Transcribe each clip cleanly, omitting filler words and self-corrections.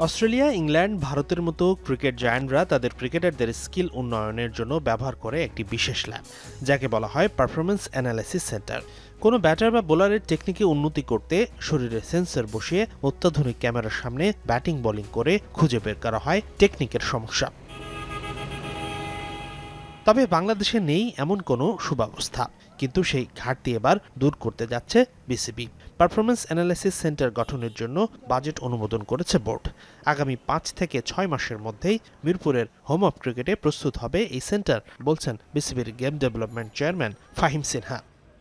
Australia, England, ভারতের মতো cricket জায়ান্টরা তাদের ক্রিকেটারদের স্কিল উন্নয়নের জন্য ব্যবহার করে একটি বিশেষ ল্যাব, যাকে বলা হয় পারফরম্যান্স অ্যানালাইসিস সেন্টার। কোনো ব্যাটার বা বোলারের টেকনিকে উন্নতি করতে শরীরে সেন্সর বসিয়ে অত্যাধুনিক ক্যামেরার সামনে ব্যাটিং বোলিং করে খুঁজে বের করা হয় টেকনিকের সমস্যা। তবে বাংলাদেশে নেই এমন কোনো সুব্যবস্থা, কিন্তু সেই ঘাটতি এবার দূর করতে যাচ্ছে বিসিবি। পারফরম্যান্স অ্যানালাইসিস সেন্টার গঠনের জন্য বাজেট অনুমোদন করেছে বোর্ড। আগামী ৫ থেকে ৬ মাসের মধ্যেই মিরপুরের হোম অফ ক্রিকেটে প্রস্তুত হবে এই সেন্টার, বলছেন বিসিবির game development chairman Fahim Sinha.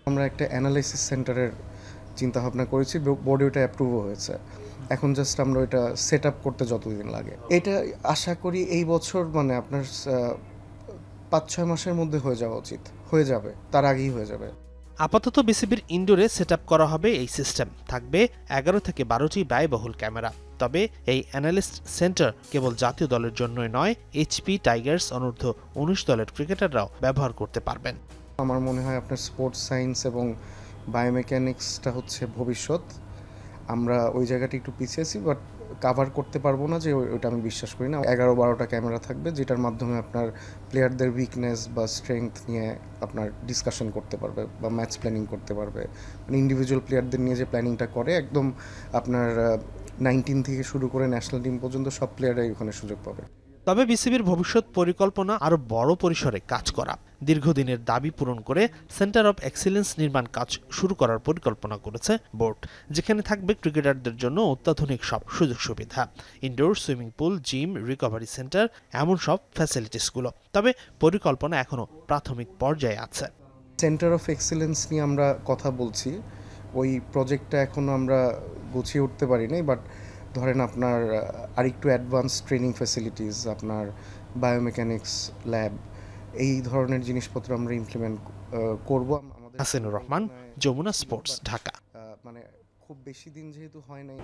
আমরা একটা অ্যানালাইসিস সেন্টারের চিন্তা ভাবনা করেছি, বোর্ডে ওটা অ্যাপ্রুভ হয়েছে। এখন জাস্ট আমরা ওইটা সেট আপ করতে যতদিন লাগে, এটা আশা করি এই বছর মানে আপনার ৫-৬ মাসের মধ্যে হয়ে যাওয়া উচিত, হয়ে যাবে, তার আগেই হয়ে যাবে। আপাতত বিসিবির ইনডোরে সেট আপ করা হবে এই সিস্টেম। থাকবে ১১ থেকে ১২টি ব্যয়বহুল ক্যামেরা। তবে এই অ্যানালিস্ট সেন্টার কেবল জাতীয় দলের জন্যই নয়, এইচপি টাইগার্স অনূর্ধ্ব ১৯ দলের ক্রিকেটাররাও ব্যবহার করতে পারবেন। আমার মনে হয় আপনার স্পোর্টস সায়েন্স এবং বায়োমেকানিক্সটা হচ্ছে ভবিষ্যৎ। আমরা ওই জায়গাটা একটু পিছিয়েছি, বাট কাভার করতে পারবো না যে ওইটা আমি বিশ্বাস করি না। ১১-১২টা ক্যামেরা থাকবে, যেটার মাধ্যমে আপনার প্লেয়ারদের উইকনেস বা স্ট্রেংথ নিয়ে আপনার ডিসকাশন করতে পারবে বা ম্যাচ প্ল্যানিং করতে পারবে। মানে ইন্ডিভিজুয়াল প্লেয়ারদের নিয়ে যে প্ল্যানিংটা করে, একদম আপনার 19 থেকে শুরু করে ন্যাশনাল টিম পর্যন্ত সব প্লেয়াররাই ওখানে সুযোগ পাবে। তবে বিসিবির ভবিষ্যৎ পরিকল্পনা আরও বড় পরিসরে কাজ করা। দীর্ঘদিনের দাবি পূরণ করে সেন্টার অব এক্সিলেন্স নির্মাণ কাজ শুরু করার পরিকল্পনা করেছে বোর্ড, যেখানে থাকবে ক্রিকেটারদের জন্য অত্যাধুনিক সব সুযোগ সুবিধা, indoor swimming pool, gym, recovery centre, এমন সব ফ্যাসিলিটিসগুলো। তবে পরিকল্পনা এখনো প্রাথমিক পর্যায়ে আছে। সেন্টার অফ এক্সিলেন্স নিয়ে আমরা কথা বলছি, ওই প্রজেক্টটা এখনও আমরা গুছিয়ে উঠতে পারি নাই, বাট ধরেন আপনার আরেকটু অ্যাডভান্স ট্রেনিং ফ্যাসিলিটিস, আপনার বায়োমেকানিক্স ল্যাব, এই ধরনের জিনিসপত্র আমরা ইমপ্লিমেন্ট করব। হাসিনুর রহমান, যমুনা স্পোর্টস, ঢাকা। মানে খুব বেশি দিন যেহেতু হয় নাই।